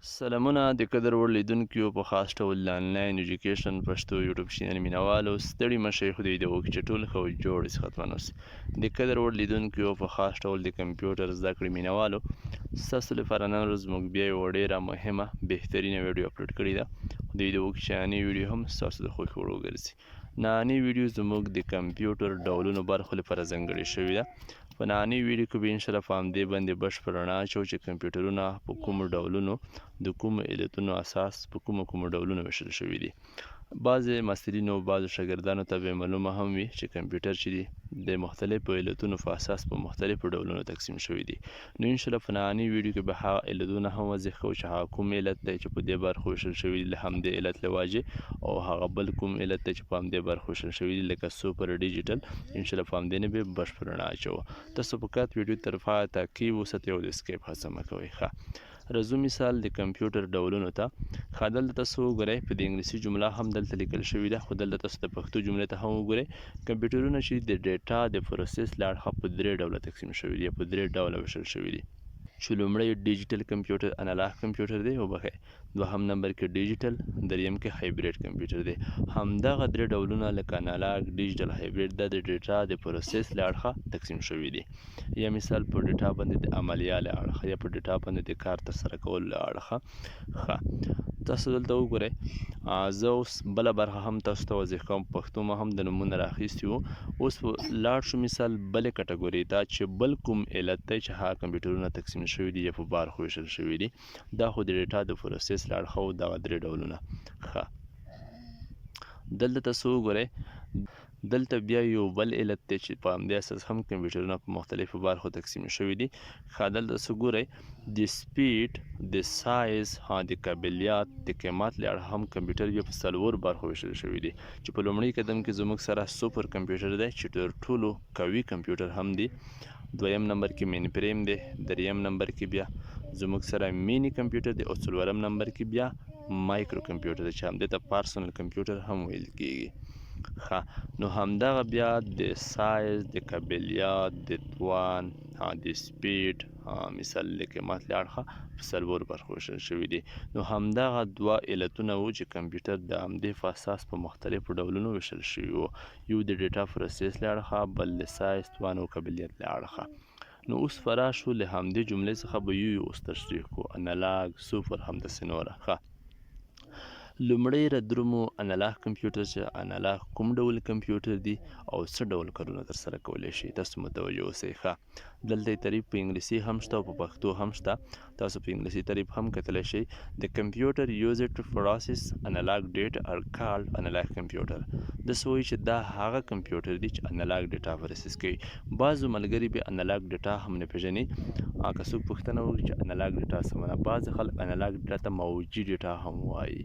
سلامونه د قدر وړ لیدونکو په خاص ډول د انلاین ایجوکیشن پښتو یوټیوب چینل مینوالو ستړي مشئ خدای دې وکړي چې ټول ښه او جوړ صحتمند اوسئ. د قدر وړ لیدونکو په خاص ډول د کمپیوټر زده کړې مینوالو ستاسو لپاره نن ورځ موږ بیا یوه ډېره مهمه بهترینه ویډیو اپلوډ کړې ده. خدای دې وکړي چې نننۍ ویډیو هم ستاسو د خوښې وړ وګرځي. نننۍ ویډیو زموږ د کمپیوټر ډولونو برخو لپاره ځانګړې شوې ده. په نننۍ ویډیو کې به انشاءالله په همدې باندې بشپړ رڼا اچوو چې کمپیوټرونه په کومو ډولونو د کومو علتونو اساس په کومو ډولونو ویشل شوي دي. بعضې محصلینو بعضو شاګردانو ته به معلومه هم وي چې کمپیوټر چې دی د مختلفو علتونو په اساس په مختلفو ډولونو تقسیم شوي دي. نو انشاءالله په نننۍ ویډیو کې به هغه علتونه هم وضح کوو چې هغه کوم علت دی چې په دې برخو ویشل شوي دي له همدې علت له واجې، او هغه بل کوم علت دی چې په همدې برخو ویشل شوي دي لکه سوپر ډیجیټل. انشاءالله په همدې نه به بشپړ رڼا اچوو. تاسو فقط ویډیو تر پایه تعقیب وساتئ او د سکیپ هڅه مه کوئ. ښه رزو مثال د کمپیوټر ډولونو ته ښه دلته تاسو وګورئ په د انګلیسي جمله هم دلته لیکل شوې ده، خو دلته تاسو د پښتو جملې ته هم وګورئ. کمپیوټرونه چې د ډیټا د پروسس له اړخه په درې ډوله تقسیم شوي دي، په درې ډوله ویشل شوي دي چې لومړی ډیجیټل کمپیوټر انالاګ کمپیوټر دی وبخئ، دوهم نمبر کې ډیجیټل، دریم کې هایبریډ کمپیوټر دی. همدغه درې ډولونه لکه انالاګ، ډیجیټل، هایبریډ دا د ډیټا د پروسس له اړخه تقسیم شوي دي. یا مثال په ډیټا باندې د عملیه له اړخه یا په ډیټا باندې د کار ترسره کولو له اړخه. ښه تاسو دلته وګورئ، زه اوس بله برخه هم تاسو ته وضح کوم. پښتو ما هم د نومونه راخیستي وو. اوس لاړ شو مثال بلې کټګورۍ ته چې بل کوم علت دی چې هغه کمپیوټرونه تقسیم شوي دي یا په برخو ویشل شوي دي. دا خو د ډیټا د پروسس له اړخه و دغه درې ډولونه. ښه دلته تاسو وګورئ، دلته بیا یو بل علت دی چې په همدې اساس هم کمپیوټرونه په مختلفو برخو تقسیم شوي دي. ښه دلته تاسو ګورئ د سپیډ، د سایز، د قابلیت، د قیمت له اړخه هم کمپیوټر بیا په څلورو برخو ویشل شوي دي چې په لومړي قدم کې زموږ سره سوپر کمپیوټر دی چې تر ټولو قوي کمپیوټر هم دی، دویم نمبر کې مین فریم دی، دریم نمبر کې بیا زموږ سره مینی کمپیوټر دی، او څلورم نمبر کې بیا مایکرو کمپیوټر دی چې همدې ته پارسونل کمپیوټر هم ویل کیږي. ښه نو همدغه بیا د سایز، د قابلیت، د توان، د سپیډ مثال د قیمت له اړخه په څلورو برخو ویشل شوي دي. نو همدغه دوه علتونه وو چې کمپیوټر د همدې په اساس په مختلفو ډولونو ویشل شوي وو، یو د ډیټا پروسس له اړخه، بل د سایز، توان او قابلیت له اړخه. نو اوس فرا شو له همدې جملې څخه به یو اوس تشریح کړو، انالاګ، سوپر، همداسې نوره. ښه لومړی ردرومو انالاګ کمپیوټر چې انالاګ کوم ډول کمپیوټر دی او څه ډول کارونه ترسره کولی شي، تاسو متوجه اوسئ. ښه دلته یې تعریف په انګلیسي هم شته او په پښتو هم شته، تاسو په انګلیسي تعریف هم کتلی شئ. د کمپیوټر used to process analog data are called analog computer. داسې وایي چې دا هغه کمپیوټر دی چې انالاګ ډیټا پروسس کوي. بعضو ملګري به انالاګ ډیټا هم نه پېژني. که څوک پوښتنه وکړي چې انالاګ ډیټا څه معنی، بعضې خلک انالاګ ډیټا ته موجي ډیټا هم وایي.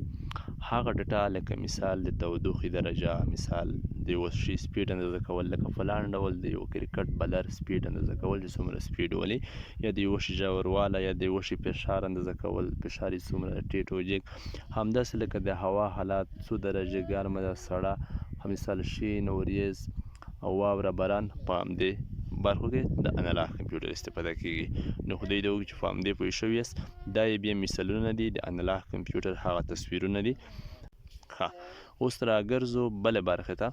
هغه ډیټا لکه مثال د تودوخې درجه، مثال د یو شي سپیډ اندازه کول، لکه فلان ډول د یو کرکټ بلر سپیډ اندازه کول چې څومره سپیډ ولي، یا د یو شي ژوروالی، یا د یو شي فشار اندازه کول، فشار یې څومره ټیټ او جګ. همداسې لکه د هوا حالات، څو درجې ګرمه ده، سړه، مثال شین، وریځ او واوره، باران، په همدې برخو کې د انالاګ کمپیوټر استفاده کیږي. نو خدای دې وکړي چې په همدې پوه شوي یاست. دا یې بیا مثالونه دي د انالاګ کمپیوټر، هغه تصویرونه دي. ښه اوس راګرځو بلې برخې ته.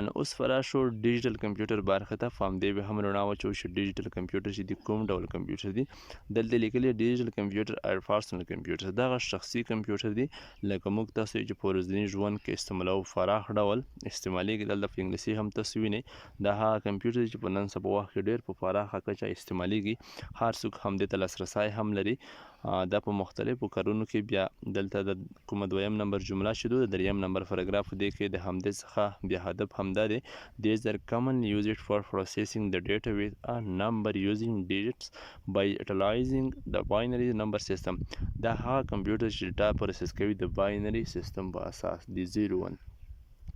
نو اوس فرا شو ډیجیټل کمپیوټر برخې ته. په همدې به هم رڼا واچوو چې ډیجیټل کمپیوټر چې دی کوم ډول کمپیوټر دی. دلته لیکلي ډیجیټل کمپیوټر اور پرسنل کمپیوټر، دغه شخصي کمپیوټر دی لکه موږ تاسو چې په ورځني ژوند کې استعمالوو، پراخ ډول استعمالیږي. دلته په انګلیسي هم تاسو وینئ دا هغه کمپیوټر دی چې په نن سبا وخت کې ډېر په پراخه کچه استعمالیږي، هر څوک همدې ته لاسرسی هم لري. دا په مختلفو کارونو کې بیا دلته د کومه دویم نمبر جمله چې د دریم نمبر پاراګراف دې کې د همدې څخه بیا هدف همدا دی. These are commonly used for processing the data with a number using digits by utilizing the binary number system. دا هغه کمپیوټر چې ډیټا پروسس کوي د باینري سیستم په اساس دی، 0-1.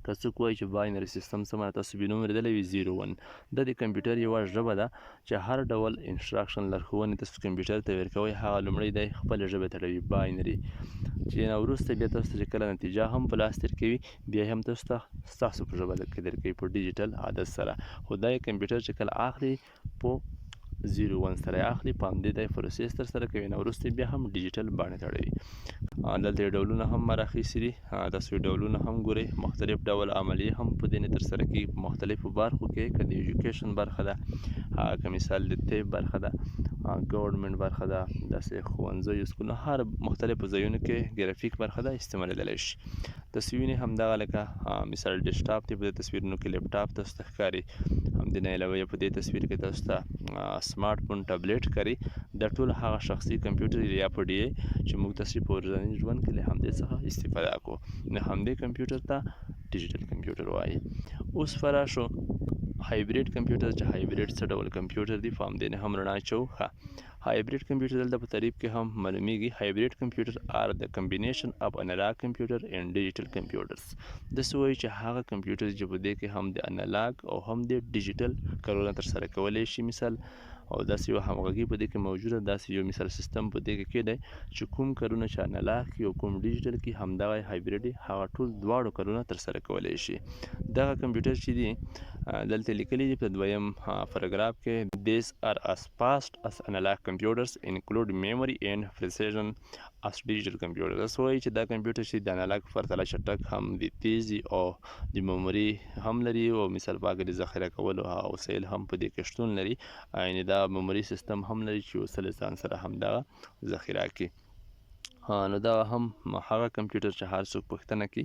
که څوک وایي چې باینري سیستم څه معنی، تاسو بې نوم اورېدلی وي 0-1. دا د کمپیوټر یوه ژبه ده چې هر ډول انسټراکشن لارښوونې تاسو کمپیوټر ته ورکوئ، هغه لومړی دی خپله ژبه تړوي، باینري، چې نه وروسته بیا تاسو ته چې کله نتیجه هم په لاس درکوي بیا هم تاسو ته ستاسو په ژبه کې درکوي په ډیجیټل عدد سره. خو دا کمپیوټر چې کله اخلي په 01 سره اخلي په همدې ځای پروسس ترسره کوي نه وروسته بیا هم ډیجیټل باندې تړوي. دلته یې ډولونه هم راخیستي دي، تاسو یې ډولونه هم ګورئ. مختلف ډول عملیې هم په دې نه ترسره کیږي په مختلفو برخو کې، که د ایجوکیشن برخه ده، که مثال د طب برخه ده، ګورنمنټ برخه ده، داسې ښوونځیو سکولونو هر مختلفو ځایونو کې ګرافیک برخه ده استعمالېدلی شي. تصویرونه همدغه لکه مثال ډیسکټاپ دی، په دې تصویرونو کې لیپټاپ تاسو ته ښکاري، همدې نه علاوه په دې تصویر کې تاسو ته سمارټ فون ټابلیټ ښکاري. دا ټول هغه شخصي کمپیوټر یا په ډي چې موږ تاسو په ورځني ژوند کې له همدې څخه استفاده کوو، نو همدې کمپیوټر ته ډیجیټل کمپیوټر وایي. اوس فرا شو هایبریډ کمپیوټر، چې هایبریډ څه ډول کمپیوټر دی، په همدې نه هم رڼا اچوو. هایبریډ کمپیوټر دلته په تعریف کې هم معلومیږي. هایبریډ کمپیوټر آر د کمبینیشن اف انالاګ کمپیوټر اینډ ډیجیټل کمپیوټرز. داسې وایي چې هغه کمپیوټر چې په دې کې هم د انالاګ او هم د ډیجیټل کارونه ترسره کولی شي، مثال او داسې یو همغږي په دې کې موجوده، داسې یو مثال سیستم په دې کې کېدی چې کوم کارونه چې انالاګ کې او کوم ډیجیټل کې همدغه هایبریډ هغه ټول دواړو کارونه ترسره کولی شي. دغه کمپیوټر چې دي دلته لیکلي دي په دویم پاراګراف کې these are as fast as analog computers include memory and precision as digital computers. داسې وایي چې دا کمپیوټر چې د انالاګ په پرتله چټک هم د تیزي او د میموري هم لري، او مثال په هغه د ذخیره کولو وسایل هم په دې کې شتون لري، یعنې دا میموري سیستم هم لري چې وسله ځان سره همدغه ذخیره کړي. نو دا هم هغه کمپیوټر چې هر څوک پوښتنه کوي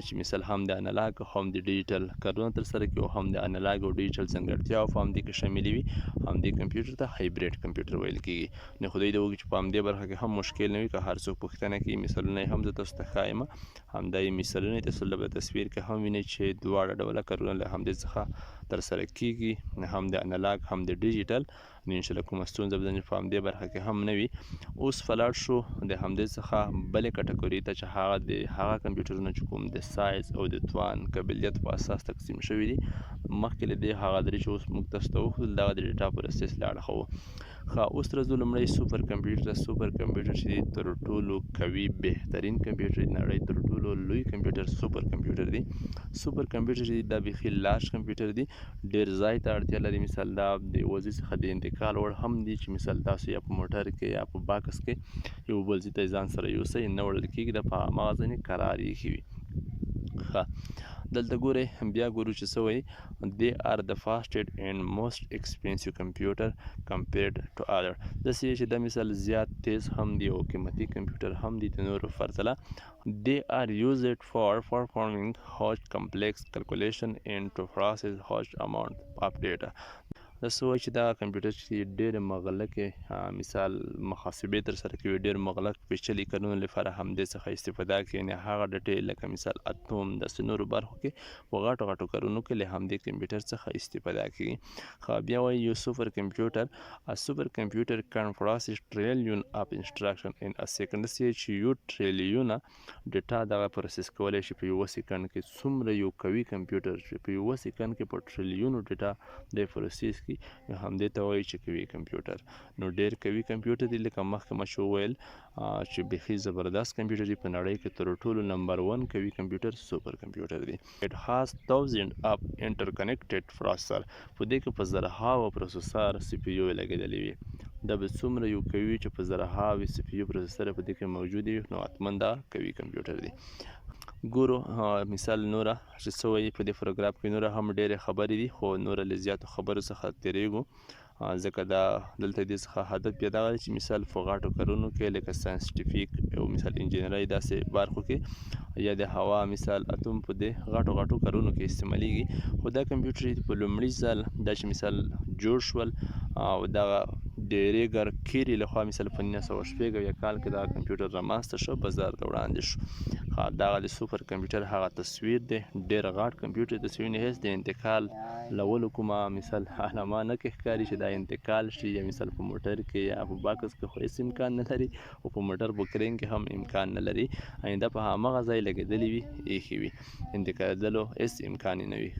چې مثال هم د انالاګ هم د ډیجیټل کارونه ترسره کوي او هم د انالاګ او ډیجیټل ځانګړتیاو په همدې کې شاملې وي، همدې کمپیوټر ته هایبریډ کمپیوټر ویل کېږي. نو خدای دې وکړي چې په همدې برخه کې هم مشکل نه وي، که هر څوک پوښتنه کوي مثالونه یې هم زه تاسو ته ښایم. همدا یې مثالونه تاسو له تصویر کې هم وینئ چې دواړه ډوله کارونه له همدې څخه ترسره کیږي، هم د انالاګ هم د ډیجیټل. نو انشاءالله کومه ستونزه به په همدې برخه کې هم نه وي. اوس فلاړ شو د همدې څخه بلې کټګوري ته چې هغه د هغه کمپیوټرونه چې کوم د سایز او د توان قابلیت په اساس تقسیم شوي دي. مخکې له دې هغه درې چې اوس موږ تاسو ته وښودل دغه د ډیټا پروسس له اړخه وو. اوس راځو لومړی سوپر کمپیوټر. سوپر کمپیوټر چې دی تر ټولو قوي بهترین کمپیوټر دی، نړۍ تر ټولو لوی کمپیوټر سوپر کمپیوټر دی. سوپر کمپیوټر چې دی دا بیخي لارج کمپیوټر دی، ډېر ځای ته اړتیا لري. مثال دا د یوه ځای څخه د انتقال وړ هم دی چې مثال تاسو یا په موټر کې یا په باکس کې یو بل ځای ته ځان سره یوسئ، نه وړل کېږي، دا په هماغه ځای قرار ایښي وي. دلته ګورئ بیا ګورو چې څه وایي. they are the fastest and most expensive computer compared to other. داسې چې دا مثال زیات تیز هم دی او قیمتي کمپیوټر هم دی د نورو پرتله. they are used for performing huge complex calculation and to process huge amount of data. داسې وایي چې دا کمپیوټر چې ډېرې مغلقې مثال محاسبې ترسره کوي، ډېر مغلق پیچلي کارونو لپاره همدې څخه استفاده کوي، یعنې هغه ډټې لکه مثال اتوم داسې نورو برخو کې په غټو غټو کارونو کې له همدې کمپیوټر څخه استفاده کوي. بیا وایي یو سوپر کمپیوټر a super computer can process trillion of instruction in a second. داسې چې یو ټریلیونه ډیټا دغه پروسس کولی شي په یوه سیکنډ کې. څومره یو قوي کمپیوټر چې په یوه سیکنډ کې په ټریلیونو ډیټا دی پروسس همدې ته وایي چې قوي کمپیوټر. نو ډېر قوي کمپیوټر دی، لکه مخکې ما چې وویل چې بیخي زبردست کمپیوټر دی، په نړۍ کې تر ټولو نمبر 1 قوي کمپیوټر سوپر کمپیوټر دی. it has thousands of interconnected processor. په دې کې په زرهاوو پروسسر سی پی یو لګېدلې وي. دا به څومره یو قوي چې په زرهاوو سی پی یو پروسسر په دې کې موجود وي، نو حتما دا قوي کمپیوټر دی. ګورو مثال نوره چې څه وایي په دې پروګراف کې. نوره هم ډېرې خبرې دي، خو نوره له زیاتو خبرو څخه تېرېږو، ځکه دا دلته دې څخه هدف بیا دغه دی چې مثال په غټو کارونو کې لکه ساینسټیفیک او مثال انجینرۍ داسې برخو کې یا د هوا مثال اتوم په دې غټو غټو کارونو کې استعمالیږي. خو دا کمپیوټر په لومړي ځل دا چې مثال جوړ شول او دغه ډیریګر کیري لخوا مثال په 1906 کال کې دا کمپیوټر رامنځته شو، بازار ته وړاندې شو. دغه د سوپر کمپیوټر هغه تصویر دی، ډېر غټ کمپیوټر تصویر نه هیڅ د انتقال لولو کومه مثال علامه نه کې ښکاري چې دا انتقال شي، یا مثال په موټر کې یا په باکس کې خو هیڅ امکان نه لري، او په موټر بوکرینګ کې هم امکان نه لري، دا په همغه ځای لګېدلې وي، ایښې وي، انتقالېدلو هیڅ امکان یې نه وي.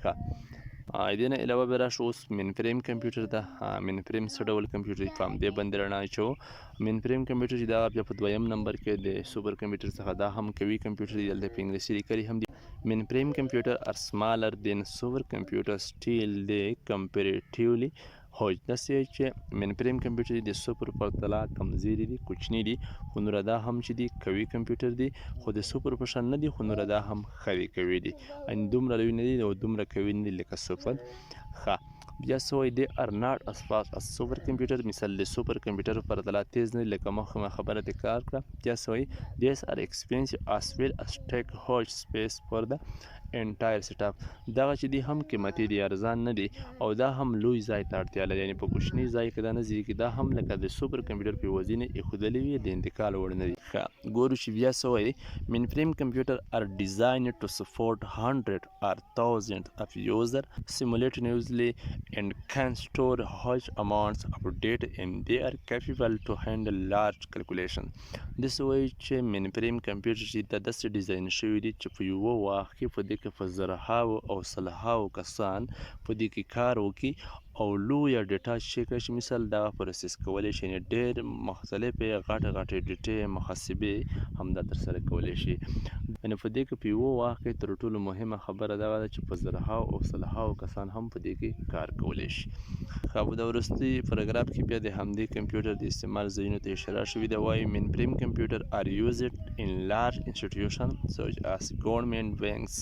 دې نه علاوه بیا راشو اوس مین فریم کمپیوټر ته. مین فریم څه ډول کمپیوټر دی، په همدې باندې رڼا اچوو. مین فریم کمپیوټر چې دا بیا په دویم نمبر کې د سوپر کمپیوټر څخه دا هم قوي کمپیوټر دی، دلته په انګلیسي لیکلي هم دي. مین فریم کمپیوټر are smaller than super computers, still they comparatively هوج داسې چې مین فریم کمپیوټر د سوپر پرتله کمزوري دي، کوچني دي، خو نوره دا هم چې دي قوي کمپیوټر دي، خو د سوپر په شان نه دي، خو نوره دا هم ښه قوي دي، یعنې دومره لوی نه دي او دومره قوي نه دي لکه سوپر. ښه بیا څه وایي they are not as fast as super computer، مثال د سوپر کمپیوټر په پرتله تیز نه دي لکه مخکې خبره تکرار کړه. بیا څه وایي these are expensive as well as take huge space for the entire setup، دغه چې دي هم قیمتي دي، ارزان نه دي او دا هم لوی ځای ته اړتیا لري، یعنې په کوچني ځای کې دا نه ځایږي، دا هم لکه د سوپر کمپیوټر په وزن ایښودلې وي د انتقال وړ نه دي. ښه ګورو چې بیا څه وایي مین فریم کمپیوټر are designed to support 100 or 1000 of user simultaneously and can store huge amounts of data and they are capable to handle large calculation. داسې وایي چې مین فریم کمپیوټر چې دا داسې ډیزاین شوي دي چې په یوه وخت کې په دې کې په زرهاو او سلهاو کسان په دې کې کار وکړي او لویه ډیټا چې کړی شي، مثال دغه پروسس کولی شي، یعنې ډېر مختلفې غټې ډیټې محاسبې همدا ترسره کولی شي. یعنې په دې کې په یوه وخت کې تر ټولو مهمه خبره دغه ده چې په زرهاو او سلهاو کسان هم په دې کې کار کولی شي. ښه په د وروستي پاراګراف کې بیا د همدې کمپیوټر د استعمال ځایونو ته اشاره شوې ده. وایي مین فریم کمپیوټر are used in large institutions such as government, banks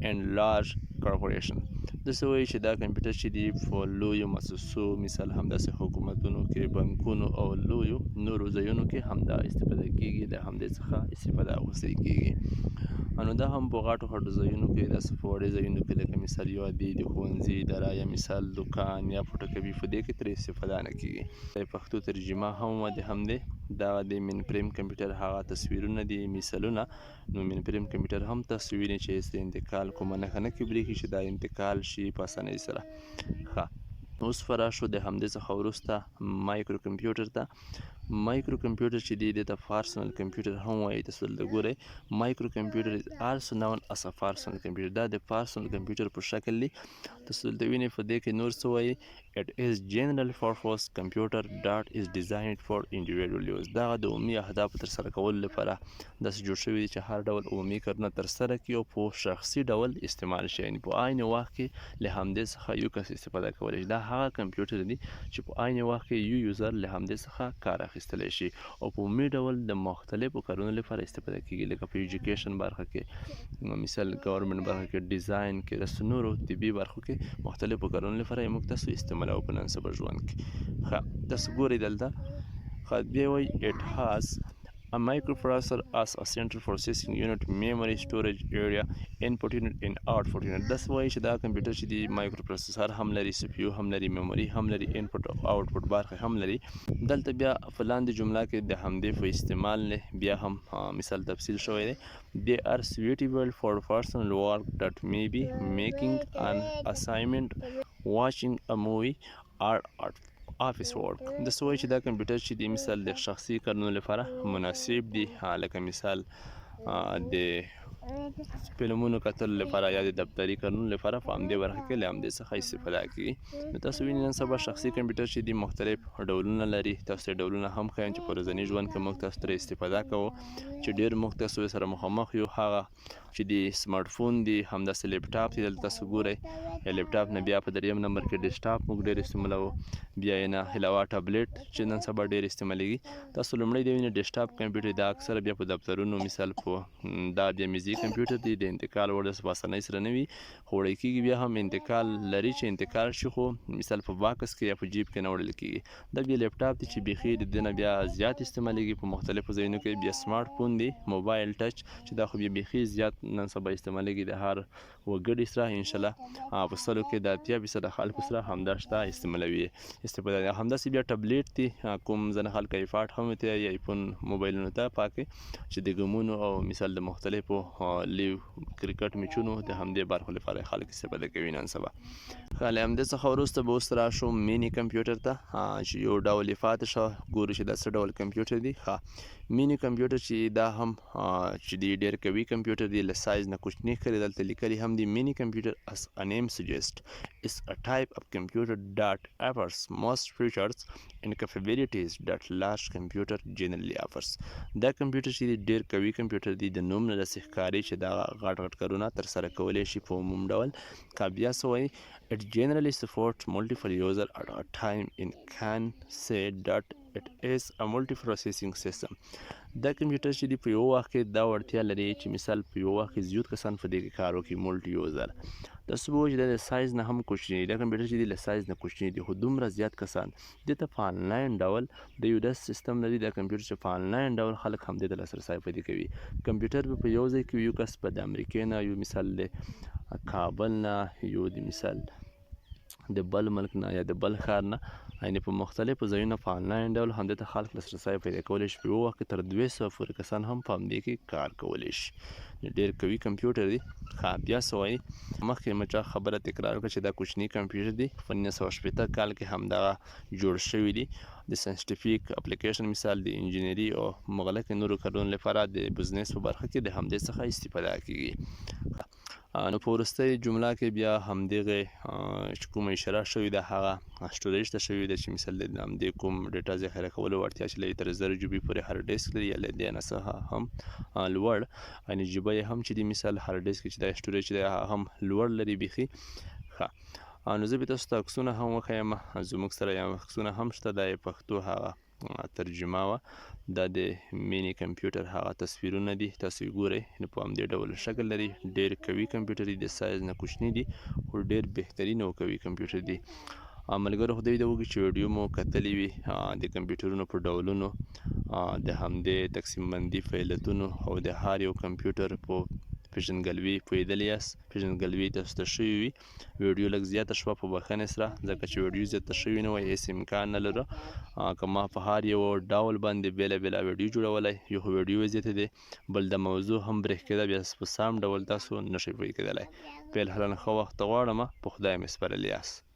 and large corporation. داسې وایي چې دا کمپیوټر چې دي په لویو مؤسسو، مثال همداسې حکومتونو کې، بانکونو او لویو نورو ځایونو کې همدا استفاده کیږي، د همدې څخه استفاده اخیستل کیږي. نو دا هم په غټو ځایونو کې، داسې په وړې ځایونو کې لکه مثال یو عادي د ښوونځي اداره یا مثال دکان یا فوټوکوپي، په دې کې ترې استفاده نه کیږي. پښتو ترجمه هم د همدې دا د مین فریم کمپیوټر هغه تصویرونه دي، مثالونه. نو مین فریم کمپیوټر هم تصویر چې د انتقال کومه نښه نه کبرېږي چې دا انتقال شي په اسانۍ سره. ښه اوس فرا شو د همدې څخه وروسته مایکرو کمپیوټر ته. مایکرو کمپیوټر چې دی د پرسنل کمپیوټر هم وایي. تاسو دلته ګورئ مایکرو کمپیوټر از آلسو نون as a personal computer، دا د پرسنل کمپیوټر په شکل دی. تاسو دلته وینئ په دې کې نور څه وایي it is general purpose computer that is designed for individual use، دغه د عمومي اهدافو ترسره کولو لپاره داسې جوړ شوي دي چې هر ډول عمومي کارونه ترسره کړي او په شخصي ډول استعمال شي، یعنې په عین وخت کې له همدې څخه یو کس استفاده کولی شي. دا هغه کمپیوټر دی چې په عین وخت کې یو یوزر له همدې څخه کار اخیستلی شي او په عمومي ډول د مختلفو کارونو لپاره استفاده کیږي، لکه په ایجوکیشن برخه کې، مثال ګورنمنت برخه کې، ډیزاین کې، داسې نورو طبي برخو کې مختلفو کارونو لپاره یې موږ تاسو استعمالوو په نن سبا ژوند کې. ښه تاسو ګورئ دلته ښه بیا وایي it has a microprocessor as a central processing unit, memory storage area, input unit and output unit. داسې وایي چې دا کمپیوټر چې دی مایکرو پروسیسر هم لري، سی پی یو هم لري، میموري هم لري، انپوټ او آوټپوټ برخه هم لري. دلته بیا په لاندې جمله کې د همدې په استعمال نه بیا هم مثال تفصیل شوی دی. They are suitable for personal work that may be making an assignment, watching a movie or office work. داسې وایي چې دا کمپیوټر چې دی مثال د شخصي کارونو لپاره مناسب دی، لکه مثال د فلمونو کتلو لپاره یا د دفتري کارونو لپاره په همدې برخه کې له همدې څخه استفاده کیږي. نو تاسو وینئ نن سبا شخصي کمپیوټر چې دی مختلف ډولونه لري. تاسو ډولونه هم ښایم چې په ورځني ژوند کې موږ تاسو ترې استفاده کوو، چې ډېر موږ تاسو سره مخامخ یو. هغه چې دی سمارټ فون دی، همداسې لیپټاپ دی. دلته تاسو ګورئ لیپټاپ نه بیا په دریم نمبر کې ډیسکټاپ موږ ډېر استعمالوو، بیا یې نه علاوه ټابلیټ چې نن سبا ډېر استعمالیږي. تاسو لومړی دی وینئ ډیسکټاپ کمپیوټر، دا اکثره بیا په دفترونو، مثال په دا بیا میزي کمپیوټر دی، د انتقال وړ داسې په اسانۍ سره نه وي، خو وړی کېږي، بیا هم انتقال لري چې انتقال شي، خو مثال په باکس کې یا په جیب کې نه وړل کېږي. دا بیا لیپټاپ دی چې بیخي د دې نه بیا زیات استعمالیږي په مختلفو ځایونو کې. بیا سمارټ فون دی، موبایل ټچ، چې دا خو بیا بیخي زیات نن سبا استعمالیږي د هر وګړي سره. انشاءالله په سلو کې د 80% خلکو سره همدا شته، استعمالوي استفاده. همداسې بیا ټابلیټ دی، کوم ځینې خلک ایپاډ هم ته یا ایفون موبایلونو ته پاکې چې د ګیمونو او مثال د مختلفو لیو کرکټ میچونو د همدې برخو لپاره خلک استفاده کوي نن سبا. له همدې څخه وروسته به اوس راشو مینی کمپیوټر ته، چې یو ډول یې پاتې شه. ګورو چې دا څه ډول کمپیوټر دی. ښه مینی کمپیوټر چې دا هم چې دی ډېر قوي کمپیوټر دی له سایز نه کوچنی ښکاري دلته لیکلي هم دی مینی کمپیوټر as a name suggests is a type of computer that offers most features and capabilities that large computer generally offers. دا کمپیوټر چې دی ډېر قوي کمپیوټر دی د نوم نه داسې ښکاري چې دا غټ کارونه ترسره کولی شي په عموم ډول که بیا څه وایي it generally supports multiple users at a time and can say that it is a multiprocessing system. دا کمپیوټر چې دی په یو وخت کې دا وړتیا لري چې مثال په یو وخت کې زیات کسان په دې کې کار وکړي مولټي یوزر تاسو به وایئ چې دا د سایز نه هم کوچنی دی دا کمپیوټر چې دی له سایز نه کوچنی دی خو دومره زیات کسان دې ته په آنلاین ډول د یو داسې سیستم لري دا کمپیوټر چې په آنلاین ډول خلک هم دې ته لاسرسی پیدا کوي کمپیوټر به په یو ځای کې یو کس به د امریکې نه یو مثال د کابل نه یو د مثال د بل ملک نه یا د بل ښار نه یعنې په مختلفو ځایونو په آنلاین ډول همدې ته خلک لاسرسی پیدا کولی شي په یو وخت کې تر 200 پورې کسان هم په همدې کې کار کولی شي ډېر قوي کمپیوټر دی بیا څه وایي مخکې مې چا خبره تکرار وکړه چې دا کوچني کمپیوټر دی په 1980 کال کې همدغه جوړ شوي دي د ساینسټیفیک اپلیکیشن مثال د انجینري او مغلقې نورو کارونو لپاره د بزنس په برخه کې د همدې څخه استفاده کیږي نو په وروستۍ جمله کې بیا همدغه چې کومه اشاره شوې ده هغه سټوریج ته شوې ده چې مثال د همدې کوم ډیټا ذخیره کولو وړتیا چې لري تر 1000 جی بي پورې هارډ ډیسک لري یا له دې نه څخه هم لوړ یعنې جیبه یې هم چې دی مثال هارډ ډیسک چې دا سټوریج دی هم لوړ لري بیخي ښه نو زه به تاسو ته عکسونه هم وښیم زموږ سره یا عکسونه هم شته دا یې پښتو هغه ترجمه وه دا د مینی کمپیوټر هغه تصویرونه دي تاسو یې ګورئ نو په همدې ډول شکل لري ډېر قوي کمپیوټر دی د سایز نه کوچني دي خو ډېر بهترین او قوي کمپیوټر دی ملګرو خدای دې وکړي چې ویډیو مو کتلې وي د کمپیوټرونو په ډولونو د همدې تقسیم بندي فعالیتونو او د هر یو کمپیوټر په پیژندګلوي پوهېدلي یاست پیژندګلوي تاسو ته شوې وي ویډیو لږ زیاته شوه په بښنې سره ځکه چې ویډیو زیاته شوې نه وای هېڅ امکان نه لره که ما په هر یو ډول باندې بېله ویډیو جوړولی یو خو ویډیو زیاتې دی بل د موضوع هم برېښ کېده بیا په سم ډول تاسو نشئ پوه کېدلی په الحال ښه وخت غواړم په خدای مې سپارلی یاست